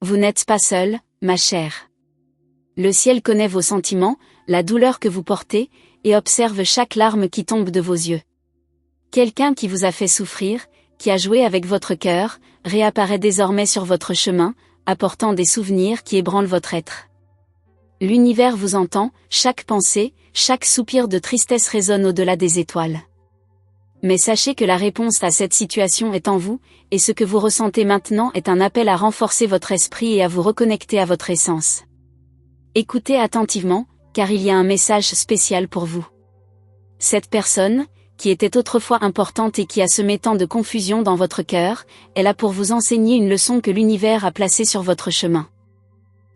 Vous n'êtes pas seule, ma chère. Le ciel connaît vos sentiments, la douleur que vous portez, et observe chaque larme qui tombe de vos yeux. Quelqu'un qui vous a fait souffrir, qui a joué avec votre cœur, réapparaît désormais sur votre chemin, apportant des souvenirs qui ébranlent votre être. L'univers vous entend, chaque pensée, chaque soupir de tristesse résonne au-delà des étoiles. Mais sachez que la réponse à cette situation est en vous, et ce que vous ressentez maintenant est un appel à renforcer votre esprit et à vous reconnecter à votre essence. Écoutez attentivement, car il y a un message spécial pour vous. Cette personne, qui était autrefois importante et qui a semé tant de confusion dans votre cœur, est là pour vous enseigner une leçon que l'univers a placée sur votre chemin.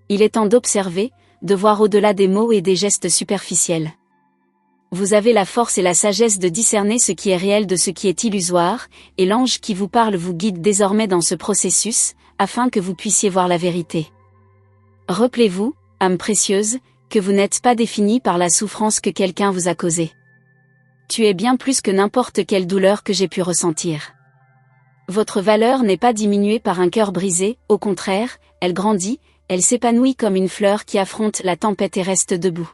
Il est temps d'observer, de voir au-delà des mots et des gestes superficiels. Vous avez la force et la sagesse de discerner ce qui est réel de ce qui est illusoire, et l'ange qui vous parle vous guide désormais dans ce processus, afin que vous puissiez voir la vérité. Rappelez-vous, âme précieuse, que vous n'êtes pas définie par la souffrance que quelqu'un vous a causée. Tu es bien plus que n'importe quelle douleur que j'ai pu ressentir. Votre valeur n'est pas diminuée par un cœur brisé, au contraire, elle grandit, elle s'épanouit comme une fleur qui affronte la tempête et reste debout.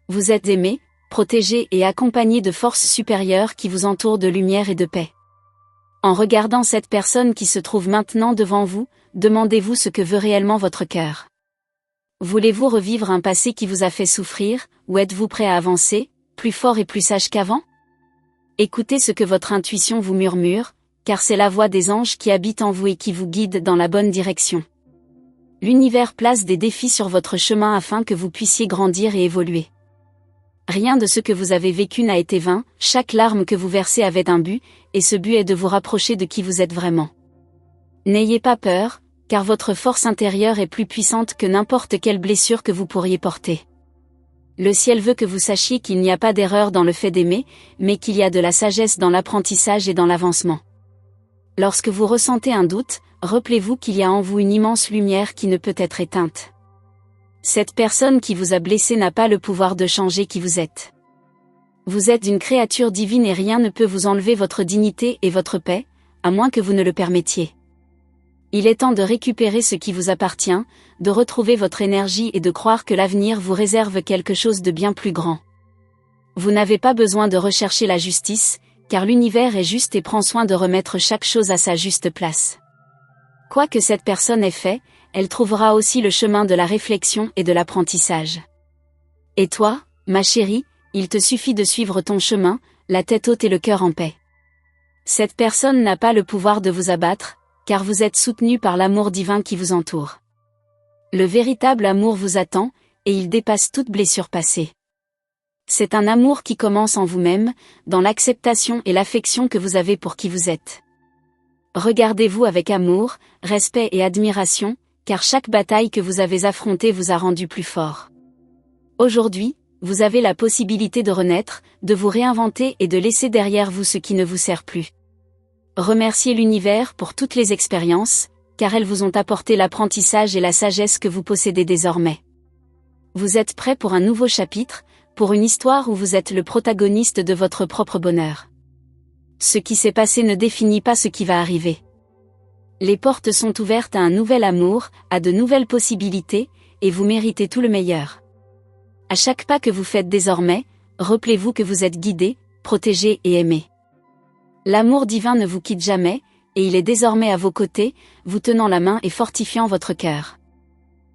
Vous êtes aimé, protégé et accompagné de forces supérieures qui vous entourent de lumière et de paix. En regardant cette personne qui se trouve maintenant devant vous, demandez-vous ce que veut réellement votre cœur. Voulez-vous revivre un passé qui vous a fait souffrir, ou êtes-vous prêt à avancer, plus fort et plus sage qu'avant? Écoutez ce que votre intuition vous murmure, car c'est la voix des anges qui habitent en vous et qui vous guide dans la bonne direction. L'univers place des défis sur votre chemin afin que vous puissiez grandir et évoluer. Rien de ce que vous avez vécu n'a été vain, chaque larme que vous versez avait un but, et ce but est de vous rapprocher de qui vous êtes vraiment. N'ayez pas peur, car votre force intérieure est plus puissante que n'importe quelle blessure que vous pourriez porter. Le ciel veut que vous sachiez qu'il n'y a pas d'erreur dans le fait d'aimer, mais qu'il y a de la sagesse dans l'apprentissage et dans l'avancement. Lorsque vous ressentez un doute, rappelez-vous qu'il y a en vous une immense lumière qui ne peut être éteinte. Cette personne qui vous a blessé n'a pas le pouvoir de changer qui vous êtes. Vous êtes une créature divine et rien ne peut vous enlever votre dignité et votre paix, à moins que vous ne le permettiez. Il est temps de récupérer ce qui vous appartient, de retrouver votre énergie et de croire que l'avenir vous réserve quelque chose de bien plus grand. Vous n'avez pas besoin de rechercher la justice, car l'univers est juste et prend soin de remettre chaque chose à sa juste place. Quoi que cette personne ait fait, elle trouvera aussi le chemin de la réflexion et de l'apprentissage. Et toi, ma chérie, il te suffit de suivre ton chemin, la tête haute et le cœur en paix. Cette personne n'a pas le pouvoir de vous abattre, car vous êtes soutenu par l'amour divin qui vous entoure. Le véritable amour vous attend, et il dépasse toute blessure passée. C'est un amour qui commence en vous-même, dans l'acceptation et l'affection que vous avez pour qui vous êtes. Regardez-vous avec amour, respect et admiration, car chaque bataille que vous avez affrontée vous a rendu plus fort. Aujourd'hui, vous avez la possibilité de renaître, de vous réinventer et de laisser derrière vous ce qui ne vous sert plus. Remerciez l'univers pour toutes les expériences, car elles vous ont apporté l'apprentissage et la sagesse que vous possédez désormais. Vous êtes prêt pour un nouveau chapitre, pour une histoire où vous êtes le protagoniste de votre propre bonheur. Ce qui s'est passé ne définit pas ce qui va arriver. Les portes sont ouvertes à un nouvel amour, à de nouvelles possibilités, et vous méritez tout le meilleur. À chaque pas que vous faites désormais, rappelez-vous que vous êtes guidé, protégé et aimé. L'amour divin ne vous quitte jamais, et il est désormais à vos côtés, vous tenant la main et fortifiant votre cœur.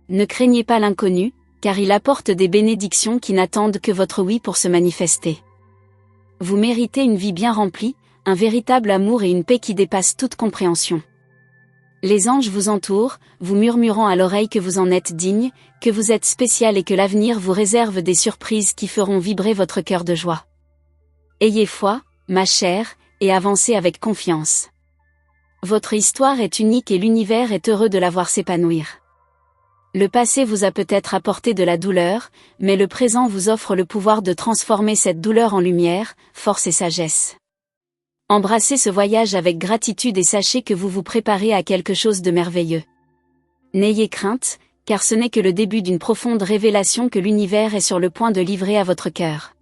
Ne craignez pas l'inconnu, car il apporte des bénédictions qui n'attendent que votre oui pour se manifester. Vous méritez une vie bien remplie, un véritable amour et une paix qui dépassent toute compréhension. Les anges vous entourent, vous murmurant à l'oreille que vous en êtes digne, que vous êtes spécial et que l'avenir vous réserve des surprises qui feront vibrer votre cœur de joie. Ayez foi, ma chère, et avancez avec confiance. Votre histoire est unique et l'univers est heureux de la voir s'épanouir. Le passé vous a peut-être apporté de la douleur, mais le présent vous offre le pouvoir de transformer cette douleur en lumière, force et sagesse. Embrassez ce voyage avec gratitude et sachez que vous vous préparez à quelque chose de merveilleux. N'ayez crainte, car ce n'est que le début d'une profonde révélation que l'univers est sur le point de livrer à votre cœur.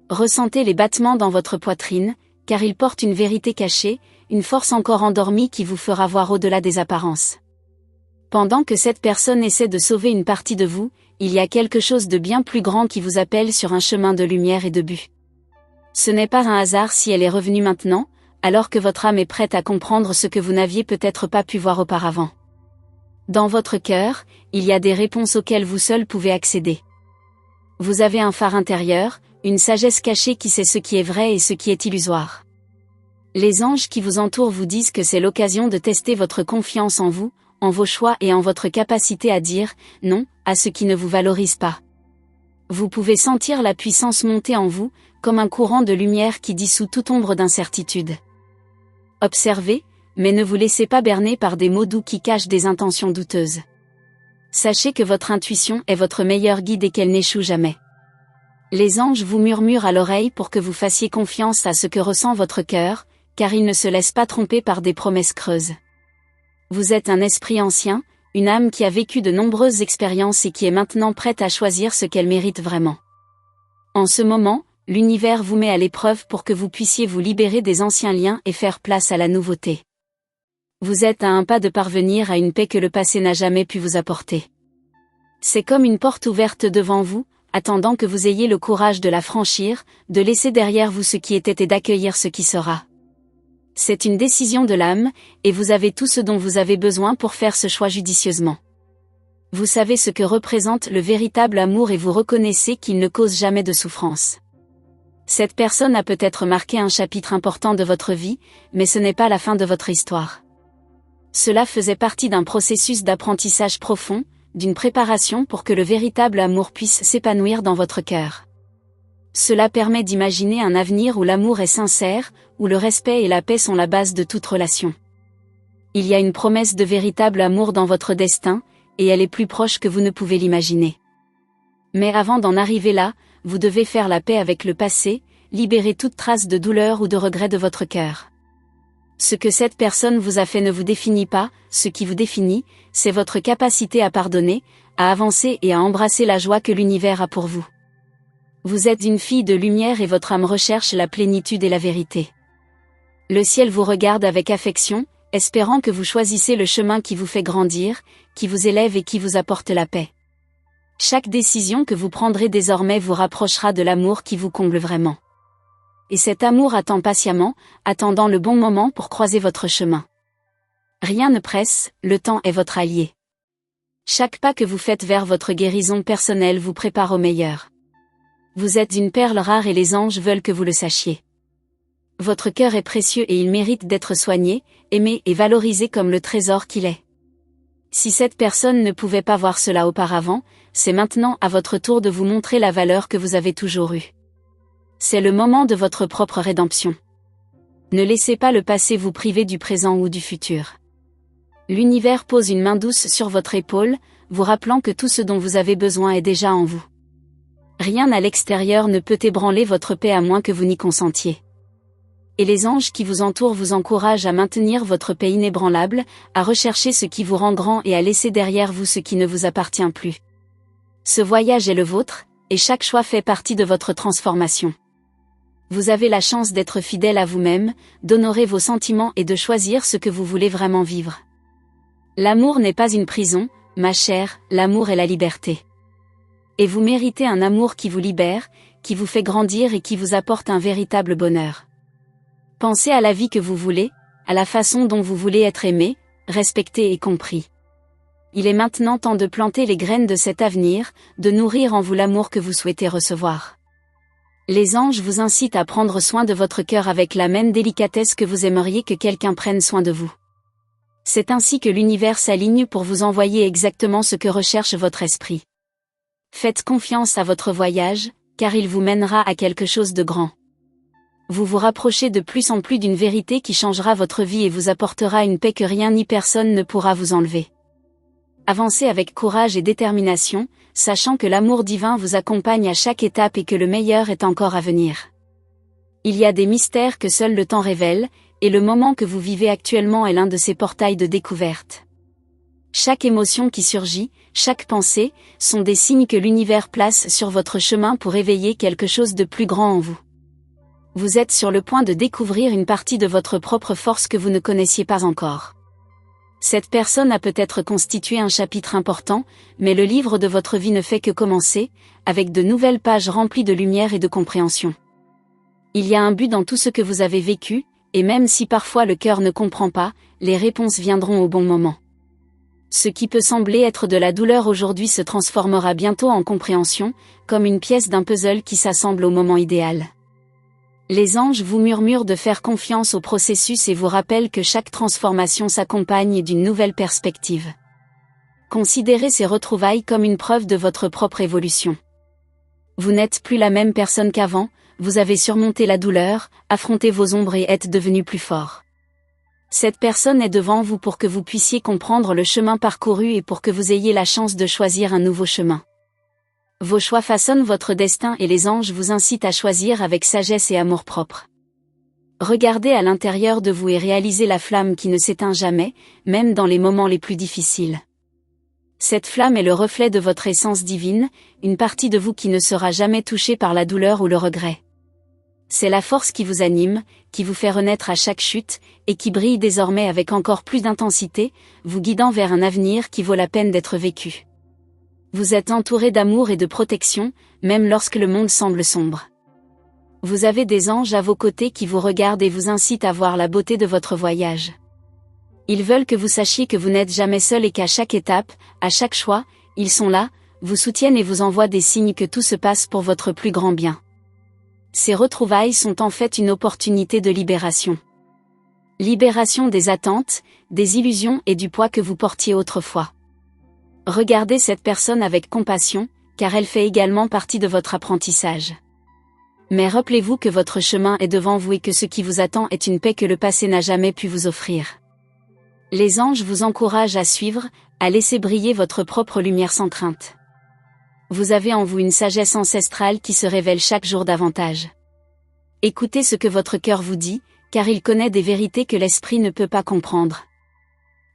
Ressentez les battements dans votre poitrine, car ils portent une vérité cachée, une force encore endormie qui vous fera voir au-delà des apparences. Pendant que cette personne essaie de sauver une partie de vous, il y a quelque chose de bien plus grand qui vous appelle sur un chemin de lumière et de but. Ce n'est pas un hasard si elle est revenue maintenant, alors que votre âme est prête à comprendre ce que vous n'aviez peut-être pas pu voir auparavant. Dans votre cœur, il y a des réponses auxquelles vous seul pouvez accéder. Vous avez un phare intérieur, une sagesse cachée qui sait ce qui est vrai et ce qui est illusoire. Les anges qui vous entourent vous disent que c'est l'occasion de tester votre confiance en vous, en vos choix et en votre capacité à dire « non » à ce qui ne vous valorise pas. Vous pouvez sentir la puissance monter en vous, comme un courant de lumière qui dissout toute ombre d'incertitude. Observez, mais ne vous laissez pas berner par des mots doux qui cachent des intentions douteuses. Sachez que votre intuition est votre meilleur guide et qu'elle n'échoue jamais. Les anges vous murmurent à l'oreille pour que vous fassiez confiance à ce que ressent votre cœur, car ils ne se laissent pas tromper par des promesses creuses. Vous êtes un esprit ancien, une âme qui a vécu de nombreuses expériences et qui est maintenant prête à choisir ce qu'elle mérite vraiment. En ce moment, l'univers vous met à l'épreuve pour que vous puissiez vous libérer des anciens liens et faire place à la nouveauté. Vous êtes à un pas de parvenir à une paix que le passé n'a jamais pu vous apporter. C'est comme une porte ouverte devant vous, attendant que vous ayez le courage de la franchir, de laisser derrière vous ce qui était et d'accueillir ce qui sera. C'est une décision de l'âme, et vous avez tout ce dont vous avez besoin pour faire ce choix judicieusement. Vous savez ce que représente le véritable amour et vous reconnaissez qu'il ne cause jamais de souffrance. Cette personne a peut-être marqué un chapitre important de votre vie, mais ce n'est pas la fin de votre histoire. Cela faisait partie d'un processus d'apprentissage profond, d'une préparation pour que le véritable amour puisse s'épanouir dans votre cœur. Cela permet d'imaginer un avenir où l'amour est sincère, où le respect et la paix sont la base de toute relation. Il y a une promesse de véritable amour dans votre destin, et elle est plus proche que vous ne pouvez l'imaginer. Mais avant d'en arriver là, vous devez faire la paix avec le passé, libérer toute trace de douleur ou de regret de votre cœur. Ce que cette personne vous a fait ne vous définit pas, ce qui vous définit, c'est votre capacité à pardonner, à avancer et à embrasser la joie que l'univers a pour vous. Vous êtes une fille de lumière et votre âme recherche la plénitude et la vérité. Le ciel vous regarde avec affection, espérant que vous choisissez le chemin qui vous fait grandir, qui vous élève et qui vous apporte la paix. Chaque décision que vous prendrez désormais vous rapprochera de l'amour qui vous comble vraiment. Et cet amour attend patiemment, attendant le bon moment pour croiser votre chemin. Rien ne presse, le temps est votre allié. Chaque pas que vous faites vers votre guérison personnelle vous prépare au meilleur. Vous êtes une perle rare et les anges veulent que vous le sachiez. Votre cœur est précieux et il mérite d'être soigné, aimé et valorisé comme le trésor qu'il est. Si cette personne ne pouvait pas voir cela auparavant, c'est maintenant à votre tour de vous montrer la valeur que vous avez toujours eue. C'est le moment de votre propre rédemption. Ne laissez pas le passé vous priver du présent ou du futur. L'univers pose une main douce sur votre épaule, vous rappelant que tout ce dont vous avez besoin est déjà en vous. Rien à l'extérieur ne peut ébranler votre paix à moins que vous n'y consentiez. Et les anges qui vous entourent vous encouragent à maintenir votre paix inébranlable, à rechercher ce qui vous rend grand et à laisser derrière vous ce qui ne vous appartient plus. Ce voyage est le vôtre, et chaque choix fait partie de votre transformation. Vous avez la chance d'être fidèle à vous-même, d'honorer vos sentiments et de choisir ce que vous voulez vraiment vivre. L'amour n'est pas une prison, ma chère, l'amour est la liberté. Et vous méritez un amour qui vous libère, qui vous fait grandir et qui vous apporte un véritable bonheur. Pensez à la vie que vous voulez, à la façon dont vous voulez être aimé, respecté et compris. Il est maintenant temps de planter les graines de cet avenir, de nourrir en vous l'amour que vous souhaitez recevoir. Les anges vous incitent à prendre soin de votre cœur avec la même délicatesse que vous aimeriez que quelqu'un prenne soin de vous. C'est ainsi que l'univers s'aligne pour vous envoyer exactement ce que recherche votre esprit. Faites confiance à votre voyage, car il vous mènera à quelque chose de grand. Vous vous rapprochez de plus en plus d'une vérité qui changera votre vie et vous apportera une paix que rien ni personne ne pourra vous enlever. Avancez avec courage et détermination, sachant que l'amour divin vous accompagne à chaque étape et que le meilleur est encore à venir. Il y a des mystères que seul le temps révèle, et le moment que vous vivez actuellement est l'un de ces portails de découverte. Chaque émotion qui surgit, chaque pensée, sont des signes que l'univers place sur votre chemin pour éveiller quelque chose de plus grand en vous. Vous êtes sur le point de découvrir une partie de votre propre force que vous ne connaissiez pas encore. Cette personne a peut-être constitué un chapitre important, mais le livre de votre vie ne fait que commencer, avec de nouvelles pages remplies de lumière et de compréhension. Il y a un but dans tout ce que vous avez vécu, et même si parfois le cœur ne comprend pas, les réponses viendront au bon moment. Ce qui peut sembler être de la douleur aujourd'hui se transformera bientôt en compréhension, comme une pièce d'un puzzle qui s'assemble au moment idéal. Les anges vous murmurent de faire confiance au processus et vous rappellent que chaque transformation s'accompagne d'une nouvelle perspective. Considérez ces retrouvailles comme une preuve de votre propre évolution. Vous n'êtes plus la même personne qu'avant, vous avez surmonté la douleur, affronté vos ombres et êtes devenu plus fort. Cette personne est devant vous pour que vous puissiez comprendre le chemin parcouru et pour que vous ayez la chance de choisir un nouveau chemin. Vos choix façonnent votre destin et les anges vous incitent à choisir avec sagesse et amour-propre. Regardez à l'intérieur de vous et réalisez la flamme qui ne s'éteint jamais, même dans les moments les plus difficiles. Cette flamme est le reflet de votre essence divine, une partie de vous qui ne sera jamais touchée par la douleur ou le regret. C'est la force qui vous anime, qui vous fait renaître à chaque chute, et qui brille désormais avec encore plus d'intensité, vous guidant vers un avenir qui vaut la peine d'être vécu. Vous êtes entouré d'amour et de protection, même lorsque le monde semble sombre. Vous avez des anges à vos côtés qui vous regardent et vous incitent à voir la beauté de votre voyage. Ils veulent que vous sachiez que vous n'êtes jamais seul et qu'à chaque étape, à chaque choix, ils sont là, vous soutiennent et vous envoient des signes que tout se passe pour votre plus grand bien. Ces retrouvailles sont en fait une opportunité de libération. Libération des attentes, des illusions et du poids que vous portiez autrefois. Regardez cette personne avec compassion, car elle fait également partie de votre apprentissage. Mais rappelez-vous que votre chemin est devant vous et que ce qui vous attend est une paix que le passé n'a jamais pu vous offrir. Les anges vous encouragent à suivre, à laisser briller votre propre lumière sans crainte. Vous avez en vous une sagesse ancestrale qui se révèle chaque jour davantage. Écoutez ce que votre cœur vous dit, car il connaît des vérités que l'esprit ne peut pas comprendre.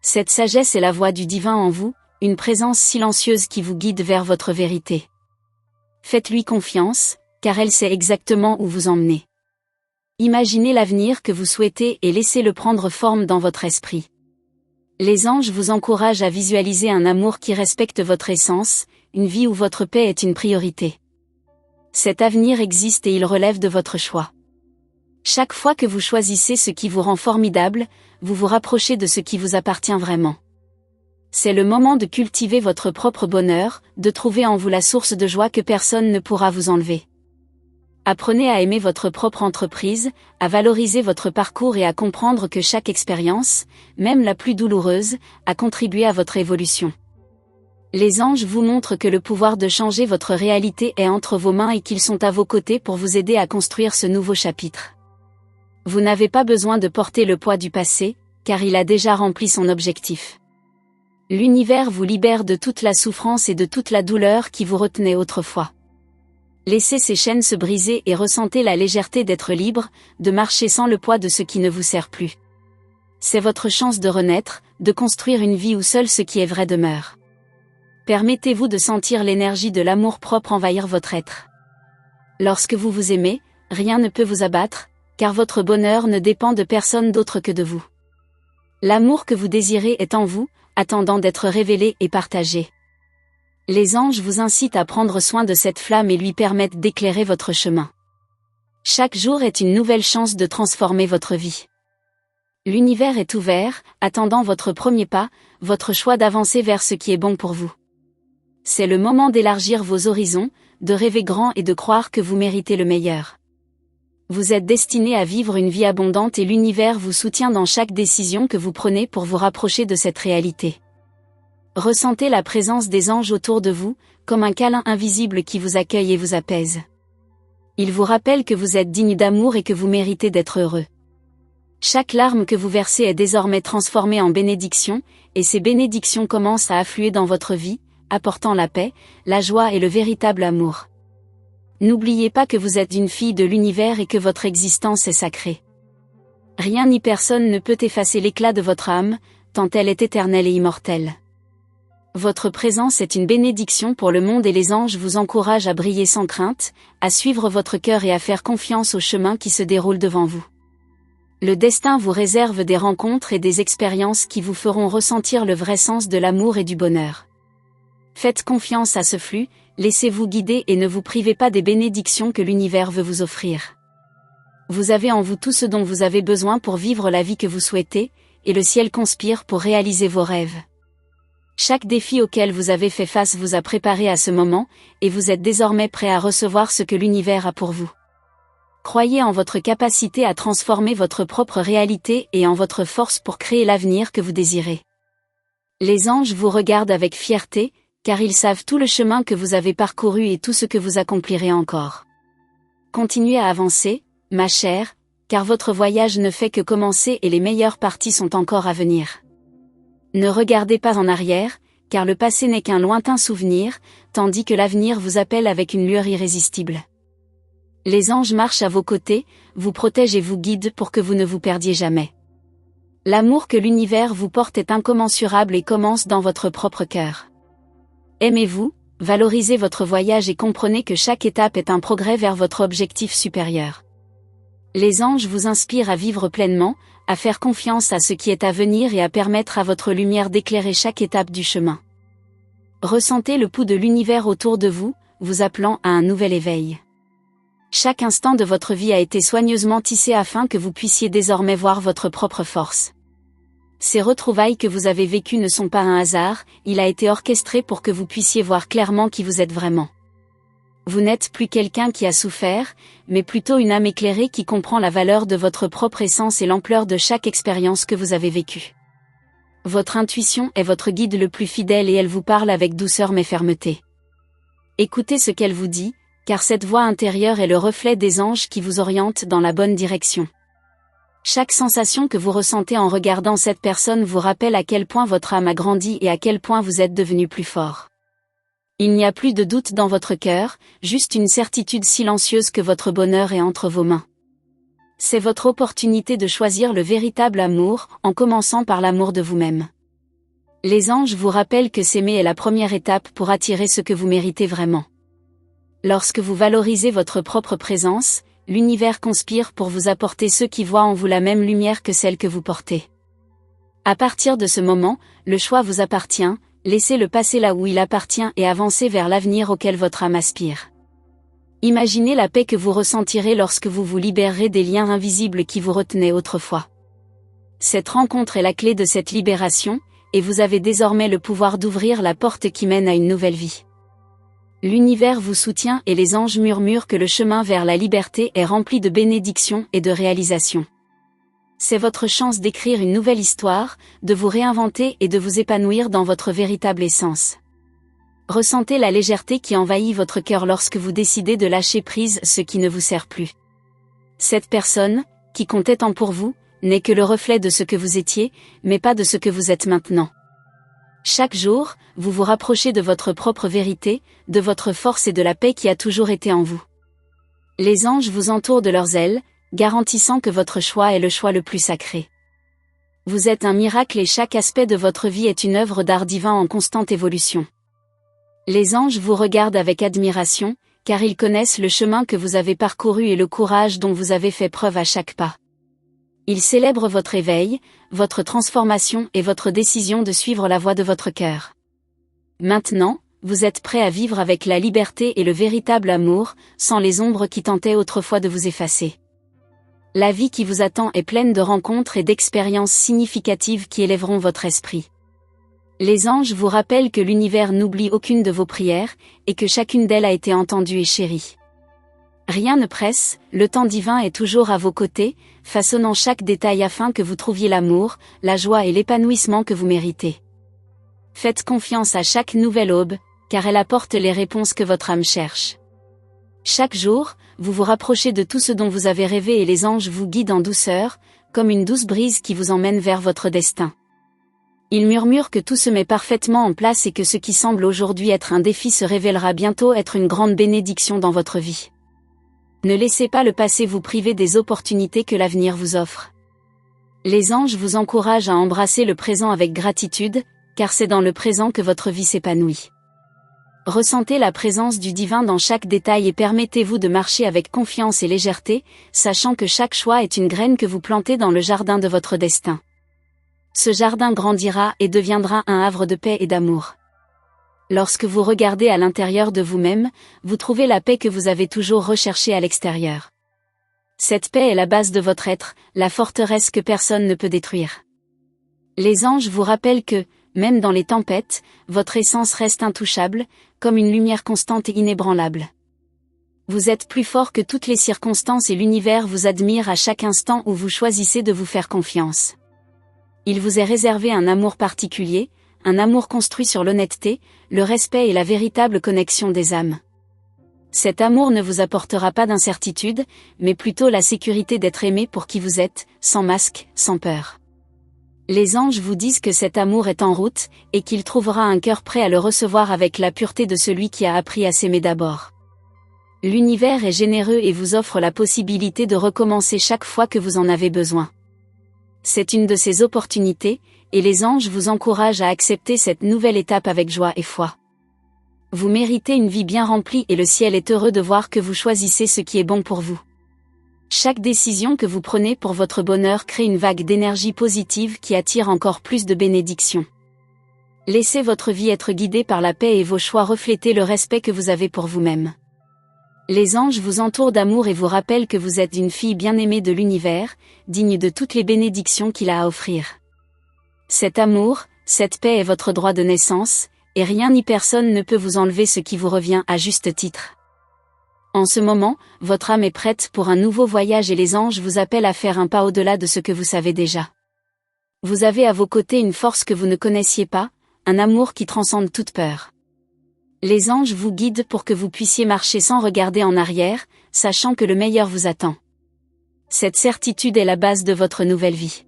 Cette sagesse est la voix du divin en vous, une présence silencieuse qui vous guide vers votre vérité. Faites-lui confiance, car elle sait exactement où vous emmener. Imaginez l'avenir que vous souhaitez et laissez-le prendre forme dans votre esprit. Les anges vous encouragent à visualiser un amour qui respecte votre essence, une vie où votre paix est une priorité. Cet avenir existe et il relève de votre choix. Chaque fois que vous choisissez ce qui vous rend formidable, vous vous rapprochez de ce qui vous appartient vraiment. C'est le moment de cultiver votre propre bonheur, de trouver en vous la source de joie que personne ne pourra vous enlever. Apprenez à aimer votre propre entreprise, à valoriser votre parcours et à comprendre que chaque expérience, même la plus douloureuse, a contribué à votre évolution. Les anges vous montrent que le pouvoir de changer votre réalité est entre vos mains et qu'ils sont à vos côtés pour vous aider à construire ce nouveau chapitre. Vous n'avez pas besoin de porter le poids du passé, car il a déjà rempli son objectif. L'univers vous libère de toute la souffrance et de toute la douleur qui vous retenait autrefois. Laissez ces chaînes se briser et ressentez la légèreté d'être libre, de marcher sans le poids de ce qui ne vous sert plus. C'est votre chance de renaître, de construire une vie où seul ce qui est vrai demeure. Permettez-vous de sentir l'énergie de l'amour-propre envahir votre être. Lorsque vous vous aimez, rien ne peut vous abattre, car votre bonheur ne dépend de personne d'autre que de vous. L'amour que vous désirez est en vous, attendant d'être révélé et partagé. Les anges vous incitent à prendre soin de cette flamme et lui permettent d'éclairer votre chemin. Chaque jour est une nouvelle chance de transformer votre vie. L'univers est ouvert, attendant votre premier pas, votre choix d'avancer vers ce qui est bon pour vous. C'est le moment d'élargir vos horizons, de rêver grand et de croire que vous méritez le meilleur. Vous êtes destiné à vivre une vie abondante et l'univers vous soutient dans chaque décision que vous prenez pour vous rapprocher de cette réalité. Ressentez la présence des anges autour de vous, comme un câlin invisible qui vous accueille et vous apaise. Ils vous rappellent que vous êtes digne d'amour et que vous méritez d'être heureux. Chaque larme que vous versez est désormais transformée en bénédiction, et ces bénédictions commencent à affluer dans votre vie, apportant la paix, la joie et le véritable amour. N'oubliez pas que vous êtes une fille de l'univers et que votre existence est sacrée. Rien ni personne ne peut effacer l'éclat de votre âme, tant elle est éternelle et immortelle. Votre présence est une bénédiction pour le monde et les anges vous encouragent à briller sans crainte, à suivre votre cœur et à faire confiance au chemin qui se déroule devant vous. Le destin vous réserve des rencontres et des expériences qui vous feront ressentir le vrai sens de l'amour et du bonheur. Faites confiance à ce flux, laissez-vous guider et ne vous privez pas des bénédictions que l'univers veut vous offrir. Vous avez en vous tout ce dont vous avez besoin pour vivre la vie que vous souhaitez, et le ciel conspire pour réaliser vos rêves. Chaque défi auquel vous avez fait face vous a préparé à ce moment, et vous êtes désormais prêt à recevoir ce que l'univers a pour vous. Croyez en votre capacité à transformer votre propre réalité et en votre force pour créer l'avenir que vous désirez. Les anges vous regardent avec fierté, car ils savent tout le chemin que vous avez parcouru et tout ce que vous accomplirez encore. Continuez à avancer, ma chère, car votre voyage ne fait que commencer et les meilleures parties sont encore à venir. Ne regardez pas en arrière, car le passé n'est qu'un lointain souvenir, tandis que l'avenir vous appelle avec une lueur irrésistible. Les anges marchent à vos côtés, vous protègent et vous guident pour que vous ne vous perdiez jamais. L'amour que l'univers vous porte est incommensurable et commence dans votre propre cœur. Aimez-vous, valorisez votre voyage et comprenez que chaque étape est un progrès vers votre objectif supérieur. Les anges vous inspirent à vivre pleinement, à faire confiance à ce qui est à venir et à permettre à votre lumière d'éclairer chaque étape du chemin. Ressentez le pouls de l'univers autour de vous, vous appelant à un nouvel éveil. Chaque instant de votre vie a été soigneusement tissé afin que vous puissiez désormais voir votre propre force. Ces retrouvailles que vous avez vécues ne sont pas un hasard, il a été orchestré pour que vous puissiez voir clairement qui vous êtes vraiment. Vous n'êtes plus quelqu'un qui a souffert, mais plutôt une âme éclairée qui comprend la valeur de votre propre essence et l'ampleur de chaque expérience que vous avez vécue. Votre intuition est votre guide le plus fidèle et elle vous parle avec douceur mais fermeté. Écoutez ce qu'elle vous dit, car cette voix intérieure est le reflet des anges qui vous orientent dans la bonne direction. Chaque sensation que vous ressentez en regardant cette personne vous rappelle à quel point votre âme a grandi et à quel point vous êtes devenu plus fort. Il n'y a plus de doute dans votre cœur, juste une certitude silencieuse que votre bonheur est entre vos mains. C'est votre opportunité de choisir le véritable amour, en commençant par l'amour de vous-même. Les anges vous rappellent que s'aimer est la première étape pour attirer ce que vous méritez vraiment. Lorsque vous valorisez votre propre présence, l'univers conspire pour vous apporter ceux qui voient en vous la même lumière que celle que vous portez. À partir de ce moment, le choix vous appartient, laissez le passé là où il appartient et avancez vers l'avenir auquel votre âme aspire. Imaginez la paix que vous ressentirez lorsque vous vous libérerez des liens invisibles qui vous retenaient autrefois. Cette rencontre est la clé de cette libération, et vous avez désormais le pouvoir d'ouvrir la porte qui mène à une nouvelle vie. L'univers vous soutient et les anges murmurent que le chemin vers la liberté est rempli de bénédictions et de réalisations. C'est votre chance d'écrire une nouvelle histoire, de vous réinventer et de vous épanouir dans votre véritable essence. Ressentez la légèreté qui envahit votre cœur lorsque vous décidez de lâcher prise ce qui ne vous sert plus. Cette personne, qui comptait tant pour vous, n'est que le reflet de ce que vous étiez, mais pas de ce que vous êtes maintenant. Chaque jour, vous vous rapprochez de votre propre vérité, de votre force et de la paix qui a toujours été en vous. Les anges vous entourent de leurs ailes, garantissant que votre choix est le choix le plus sacré. Vous êtes un miracle et chaque aspect de votre vie est une œuvre d'art divin en constante évolution. Les anges vous regardent avec admiration, car ils connaissent le chemin que vous avez parcouru et le courage dont vous avez fait preuve à chaque pas. Ils célèbrent votre éveil, votre transformation et votre décision de suivre la voie de votre cœur. Maintenant, vous êtes prêt à vivre avec la liberté et le véritable amour, sans les ombres qui tentaient autrefois de vous effacer. La vie qui vous attend est pleine de rencontres et d'expériences significatives qui élèveront votre esprit. Les anges vous rappellent que l'univers n'oublie aucune de vos prières, et que chacune d'elles a été entendue et chérie. Rien ne presse, le temps divin est toujours à vos côtés, façonnant chaque détail afin que vous trouviez l'amour, la joie et l'épanouissement que vous méritez. Faites confiance à chaque nouvelle aube, car elle apporte les réponses que votre âme cherche. Chaque jour, vous vous rapprochez de tout ce dont vous avez rêvé et les anges vous guident en douceur, comme une douce brise qui vous emmène vers votre destin. Ils murmurent que tout se met parfaitement en place et que ce qui semble aujourd'hui être un défi se révélera bientôt être une grande bénédiction dans votre vie. Ne laissez pas le passé vous priver des opportunités que l'avenir vous offre. Les anges vous encouragent à embrasser le présent avec gratitude, car c'est dans le présent que votre vie s'épanouit. Ressentez la présence du divin dans chaque détail et permettez-vous de marcher avec confiance et légèreté, sachant que chaque choix est une graine que vous plantez dans le jardin de votre destin. Ce jardin grandira et deviendra un havre de paix et d'amour. Lorsque vous regardez à l'intérieur de vous-même, vous trouvez la paix que vous avez toujours recherchée à l'extérieur. Cette paix est la base de votre être, la forteresse que personne ne peut détruire. Les anges vous rappellent que, même dans les tempêtes, votre essence reste intouchable, comme une lumière constante et inébranlable. Vous êtes plus fort que toutes les circonstances et l'univers vous admire à chaque instant où vous choisissez de vous faire confiance. Il vous est réservé un amour particulier, un amour construit sur l'honnêteté, le respect et la véritable connexion des âmes. Cet amour ne vous apportera pas d'incertitude, mais plutôt la sécurité d'être aimé pour qui vous êtes, sans masque, sans peur. Les anges vous disent que cet amour est en route, et qu'il trouvera un cœur prêt à le recevoir avec la pureté de celui qui a appris à s'aimer d'abord. L'univers est généreux et vous offre la possibilité de recommencer chaque fois que vous en avez besoin. C'est une de ces opportunités, et les anges vous encouragent à accepter cette nouvelle étape avec joie et foi. Vous méritez une vie bien remplie et le ciel est heureux de voir que vous choisissez ce qui est bon pour vous. Chaque décision que vous prenez pour votre bonheur crée une vague d'énergie positive qui attire encore plus de bénédictions. Laissez votre vie être guidée par la paix et vos choix refléter le respect que vous avez pour vous-même. Les anges vous entourent d'amour et vous rappellent que vous êtes une fille bien-aimée de l'univers, digne de toutes les bénédictions qu'il a à offrir. Cet amour, cette paix est votre droit de naissance, et rien ni personne ne peut vous enlever ce qui vous revient à juste titre. En ce moment, votre âme est prête pour un nouveau voyage et les anges vous appellent à faire un pas au-delà de ce que vous savez déjà. Vous avez à vos côtés une force que vous ne connaissiez pas, un amour qui transcende toute peur. Les anges vous guident pour que vous puissiez marcher sans regarder en arrière, sachant que le meilleur vous attend. Cette certitude est la base de votre nouvelle vie.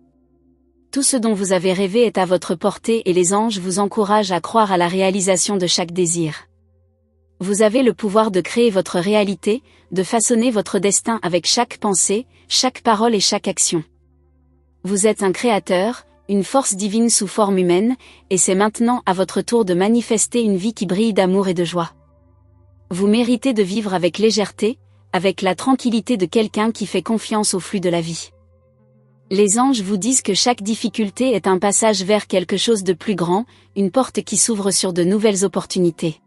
Tout ce dont vous avez rêvé est à votre portée et les anges vous encouragent à croire à la réalisation de chaque désir. Vous avez le pouvoir de créer votre réalité, de façonner votre destin avec chaque pensée, chaque parole et chaque action. Vous êtes un créateur, une force divine sous forme humaine, et c'est maintenant à votre tour de manifester une vie qui brille d'amour et de joie. Vous méritez de vivre avec légèreté, avec la tranquillité de quelqu'un qui fait confiance au flux de la vie. Les anges vous disent que chaque difficulté est un passage vers quelque chose de plus grand, une porte qui s'ouvre sur de nouvelles opportunités.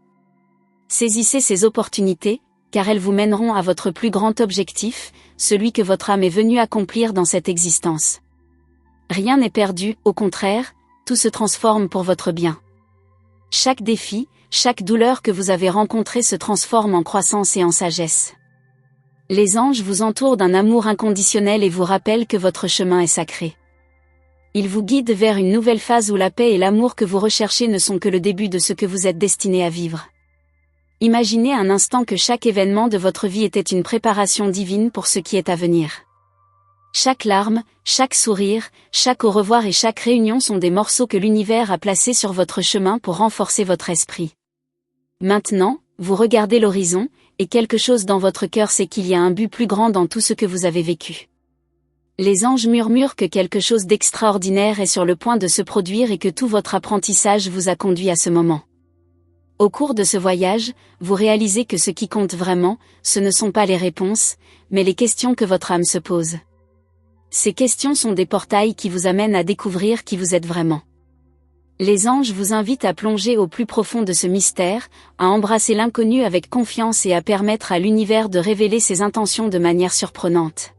Saisissez ces opportunités, car elles vous mèneront à votre plus grand objectif, celui que votre âme est venue accomplir dans cette existence. Rien n'est perdu, au contraire, tout se transforme pour votre bien. Chaque défi, chaque douleur que vous avez rencontrée se transforme en croissance et en sagesse. Les anges vous entourent d'un amour inconditionnel et vous rappellent que votre chemin est sacré. Ils vous guident vers une nouvelle phase où la paix et l'amour que vous recherchez ne sont que le début de ce que vous êtes destiné à vivre. Imaginez un instant que chaque événement de votre vie était une préparation divine pour ce qui est à venir. Chaque larme, chaque sourire, chaque au revoir et chaque réunion sont des morceaux que l'univers a placés sur votre chemin pour renforcer votre esprit. Maintenant, vous regardez l'horizon, et quelque chose dans votre cœur sait qu'il y a un but plus grand dans tout ce que vous avez vécu. Les anges murmurent que quelque chose d'extraordinaire est sur le point de se produire et que tout votre apprentissage vous a conduit à ce moment. Au cours de ce voyage, vous réalisez que ce qui compte vraiment, ce ne sont pas les réponses, mais les questions que votre âme se pose. Ces questions sont des portails qui vous amènent à découvrir qui vous êtes vraiment. Les anges vous invitent à plonger au plus profond de ce mystère, à embrasser l'inconnu avec confiance et à permettre à l'univers de révéler ses intentions de manière surprenante.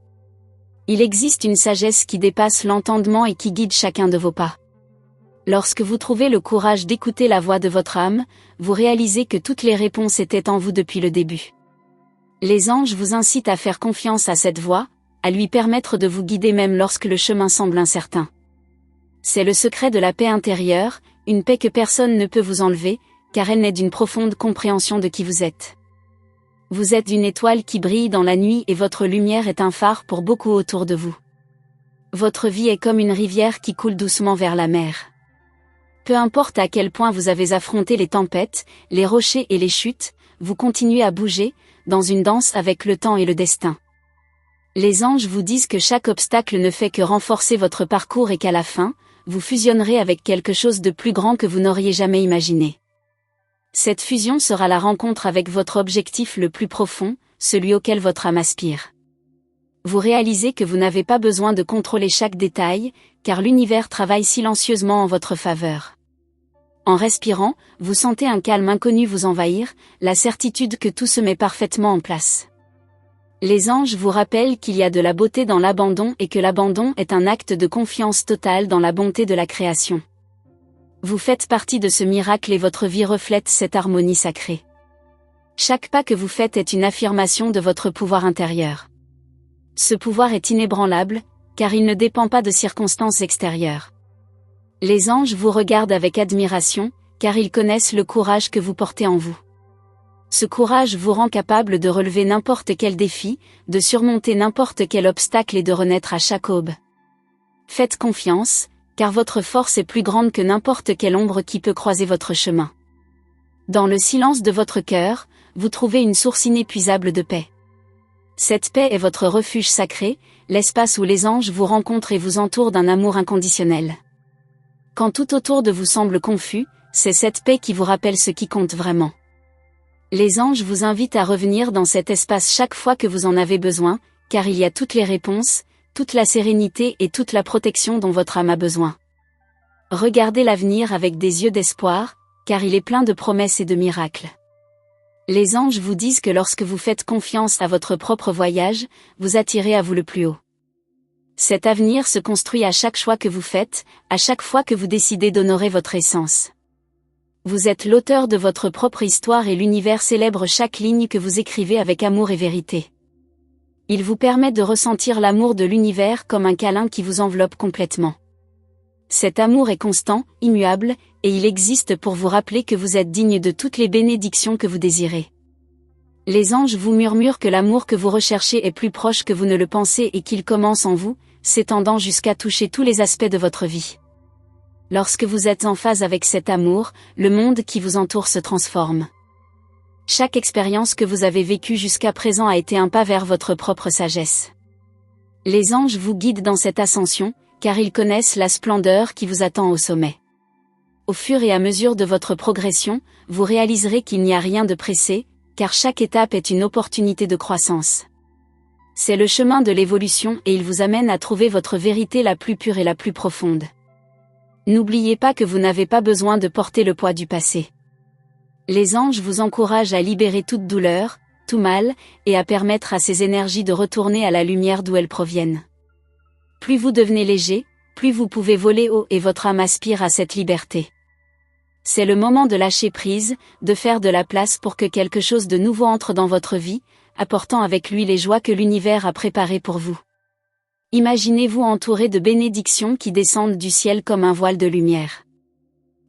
Il existe une sagesse qui dépasse l'entendement et qui guide chacun de vos pas. Lorsque vous trouvez le courage d'écouter la voix de votre âme, vous réalisez que toutes les réponses étaient en vous depuis le début. Les anges vous incitent à faire confiance à cette voix, à lui permettre de vous guider même lorsque le chemin semble incertain. C'est le secret de la paix intérieure, une paix que personne ne peut vous enlever, car elle naît d'une profonde compréhension de qui vous êtes. Vous êtes une étoile qui brille dans la nuit et votre lumière est un phare pour beaucoup autour de vous. Votre vie est comme une rivière qui coule doucement vers la mer. Peu importe à quel point vous avez affronté les tempêtes, les rochers et les chutes, vous continuez à bouger, dans une danse avec le temps et le destin. Les anges vous disent que chaque obstacle ne fait que renforcer votre parcours et qu'à la fin, vous fusionnerez avec quelque chose de plus grand que vous n'auriez jamais imaginé. Cette fusion sera la rencontre avec votre objectif le plus profond, celui auquel votre âme aspire. Vous réalisez que vous n'avez pas besoin de contrôler chaque détail, car l'univers travaille silencieusement en votre faveur. En respirant, vous sentez un calme inconnu vous envahir, la certitude que tout se met parfaitement en place. Les anges vous rappellent qu'il y a de la beauté dans l'abandon et que l'abandon est un acte de confiance totale dans la bonté de la création. Vous faites partie de ce miracle et votre vie reflète cette harmonie sacrée. Chaque pas que vous faites est une affirmation de votre pouvoir intérieur. Ce pouvoir est inébranlable, car il ne dépend pas de circonstances extérieures. Les anges vous regardent avec admiration, car ils connaissent le courage que vous portez en vous. Ce courage vous rend capable de relever n'importe quel défi, de surmonter n'importe quel obstacle et de renaître à chaque aube. Faites confiance, car votre force est plus grande que n'importe quelle ombre qui peut croiser votre chemin. Dans le silence de votre cœur, vous trouvez une source inépuisable de paix. Cette paix est votre refuge sacré, l'espace où les anges vous rencontrent et vous entourent d'un amour inconditionnel. Quand tout autour de vous semble confus, c'est cette paix qui vous rappelle ce qui compte vraiment. Les anges vous invitent à revenir dans cet espace chaque fois que vous en avez besoin, car il y a toutes les réponses, toute la sérénité et toute la protection dont votre âme a besoin. Regardez l'avenir avec des yeux d'espoir, car il est plein de promesses et de miracles. Les anges vous disent que lorsque vous faites confiance à votre propre voyage, vous attirez à vous le plus haut. Cet avenir se construit à chaque choix que vous faites, à chaque fois que vous décidez d'honorer votre essence. Vous êtes l'auteur de votre propre histoire et l'univers célèbre chaque ligne que vous écrivez avec amour et vérité. Il vous permet de ressentir l'amour de l'univers comme un câlin qui vous enveloppe complètement. Cet amour est constant, immuable, et il existe pour vous rappeler que vous êtes digne de toutes les bénédictions que vous désirez. Les anges vous murmurent que l'amour que vous recherchez est plus proche que vous ne le pensez et qu'il commence en vous, s'étendant jusqu'à toucher tous les aspects de votre vie. Lorsque vous êtes en phase avec cet amour, le monde qui vous entoure se transforme. Chaque expérience que vous avez vécue jusqu'à présent a été un pas vers votre propre sagesse. Les anges vous guident dans cette ascension, car ils connaissent la splendeur qui vous attend au sommet. Au fur et à mesure de votre progression, vous réaliserez qu'il n'y a rien de pressé, car chaque étape est une opportunité de croissance. C'est le chemin de l'évolution et il vous amène à trouver votre vérité la plus pure et la plus profonde. N'oubliez pas que vous n'avez pas besoin de porter le poids du passé. Les anges vous encouragent à libérer toute douleur, tout mal, et à permettre à ces énergies de retourner à la lumière d'où elles proviennent. Plus vous devenez léger, plus vous pouvez voler haut et votre âme aspire à cette liberté. C'est le moment de lâcher prise, de faire de la place pour que quelque chose de nouveau entre dans votre vie, apportant avec lui les joies que l'univers a préparées pour vous. Imaginez-vous entouré de bénédictions qui descendent du ciel comme un voile de lumière.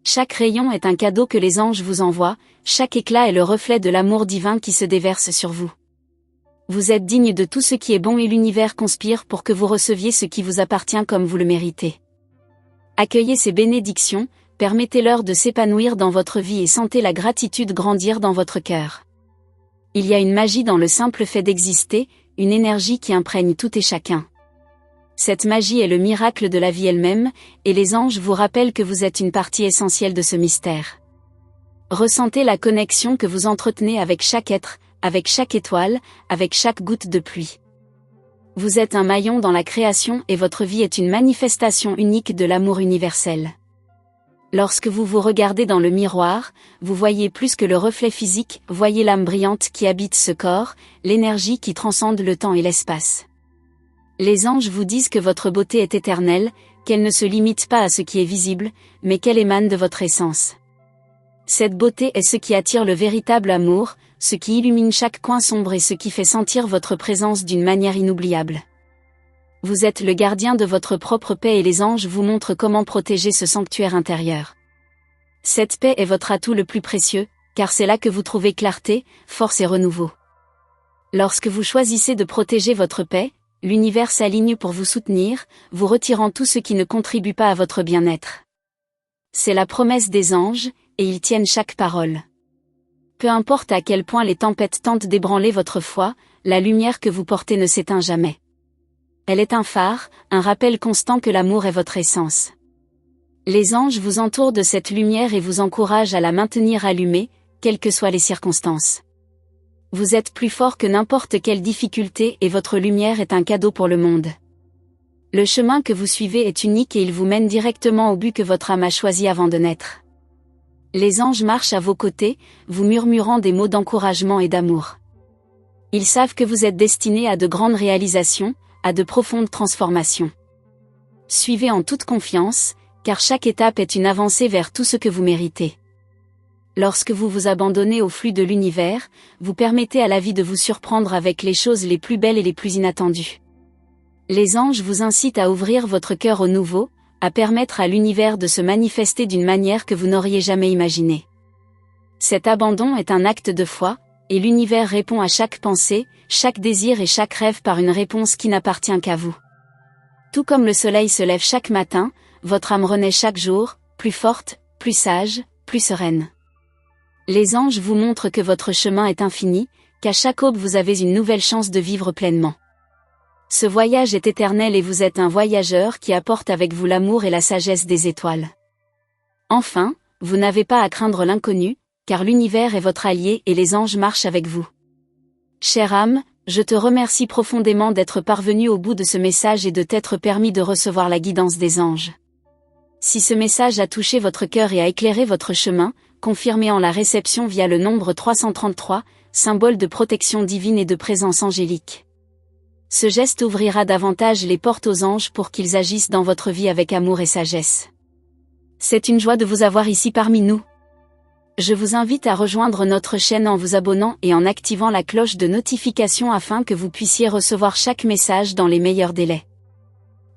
Chaque rayon est un cadeau que les anges vous envoient, chaque éclat est le reflet de l'amour divin qui se déverse sur vous. Vous êtes digne de tout ce qui est bon et l'univers conspire pour que vous receviez ce qui vous appartient comme vous le méritez. Accueillez ces bénédictions, permettez-leur de s'épanouir dans votre vie et sentez la gratitude grandir dans votre cœur. Il y a une magie dans le simple fait d'exister, une énergie qui imprègne tout et chacun. Cette magie est le miracle de la vie elle-même, et les anges vous rappellent que vous êtes une partie essentielle de ce mystère. Ressentez la connexion que vous entretenez avec chaque être, avec chaque étoile, avec chaque goutte de pluie. Vous êtes un maillon dans la création et votre vie est une manifestation unique de l'amour universel. Lorsque vous vous regardez dans le miroir, vous voyez plus que le reflet physique, voyez l'âme brillante qui habite ce corps, l'énergie qui transcende le temps et l'espace. Les anges vous disent que votre beauté est éternelle, qu'elle ne se limite pas à ce qui est visible, mais qu'elle émane de votre essence. Cette beauté est ce qui attire le véritable amour, ce qui illumine chaque coin sombre et ce qui fait sentir votre présence d'une manière inoubliable. Vous êtes le gardien de votre propre paix et les anges vous montrent comment protéger ce sanctuaire intérieur. Cette paix est votre atout le plus précieux, car c'est là que vous trouvez clarté, force et renouveau. Lorsque vous choisissez de protéger votre paix, l'univers s'aligne pour vous soutenir, vous retirant tout ce qui ne contribue pas à votre bien-être. C'est la promesse des anges, et ils tiennent chaque parole. Peu importe à quel point les tempêtes tentent d'ébranler votre foi, la lumière que vous portez ne s'éteint jamais. Elle est un phare, un rappel constant que l'amour est votre essence. Les anges vous entourent de cette lumière et vous encouragent à la maintenir allumée, quelles que soient les circonstances. Vous êtes plus fort que n'importe quelle difficulté et votre lumière est un cadeau pour le monde. Le chemin que vous suivez est unique et il vous mène directement au but que votre âme a choisi avant de naître. Les anges marchent à vos côtés, vous murmurant des mots d'encouragement et d'amour. Ils savent que vous êtes destiné à de grandes réalisations, à de profondes transformations. Suivez en toute confiance, car chaque étape est une avancée vers tout ce que vous méritez. Lorsque vous vous abandonnez au flux de l'univers, vous permettez à la vie de vous surprendre avec les choses les plus belles et les plus inattendues. Les anges vous incitent à ouvrir votre cœur au nouveau, à permettre à l'univers de se manifester d'une manière que vous n'auriez jamais imaginée. Cet abandon est un acte de foi, et l'univers répond à chaque pensée, chaque désir et chaque rêve par une réponse qui n'appartient qu'à vous. Tout comme le soleil se lève chaque matin, votre âme renaît chaque jour, plus forte, plus sage, plus sereine. Les anges vous montrent que votre chemin est infini, qu'à chaque aube vous avez une nouvelle chance de vivre pleinement. Ce voyage est éternel et vous êtes un voyageur qui apporte avec vous l'amour et la sagesse des étoiles. Enfin, vous n'avez pas à craindre l'inconnu, car l'univers est votre allié et les anges marchent avec vous. Chère âme, je te remercie profondément d'être parvenu au bout de ce message et de t'être permis de recevoir la guidance des anges. Si ce message a touché votre cœur et a éclairé votre chemin, confirmez en la réception via le nombre 333, symbole de protection divine et de présence angélique. Ce geste ouvrira davantage les portes aux anges pour qu'ils agissent dans votre vie avec amour et sagesse. C'est une joie de vous avoir ici parmi nous. Je vous invite à rejoindre notre chaîne en vous abonnant et en activant la cloche de notification afin que vous puissiez recevoir chaque message dans les meilleurs délais.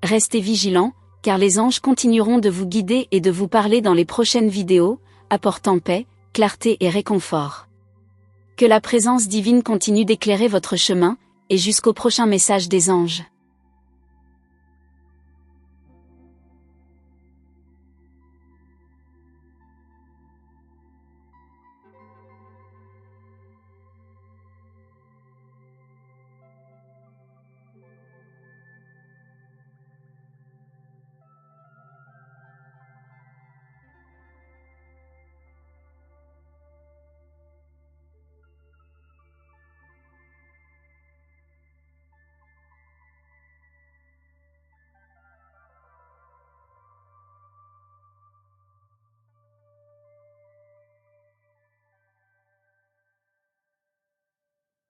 Restez vigilants, car les anges continueront de vous guider et de vous parler dans les prochaines vidéos, apportant paix, clarté et réconfort. Que la présence divine continue d'éclairer votre chemin, et jusqu'au prochain message des anges.